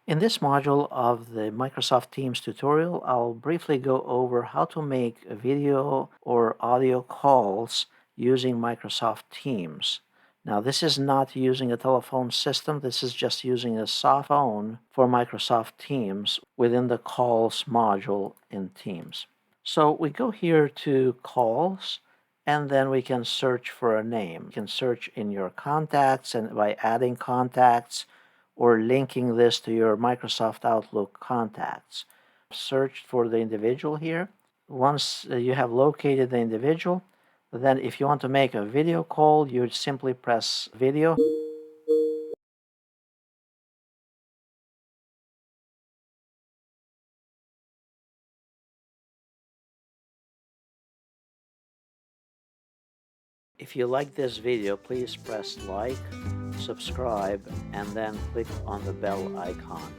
In this module of the Microsoft Teams tutorial, I'll briefly go over how to make video or audio calls using Microsoft Teams. Now, this is not using a telephone system. This is just using a soft phone for Microsoft Teams within the Calls module in Teams. So we go here to Calls, and then we can search for a name. You can search in your contacts and by adding contacts or linking this to your Microsoft Outlook contacts. Search for the individual here. Once you have located the individual, then if you want to make a video call, you would simply press video. If you like this video, please press like, subscribe, and then click on the bell icon.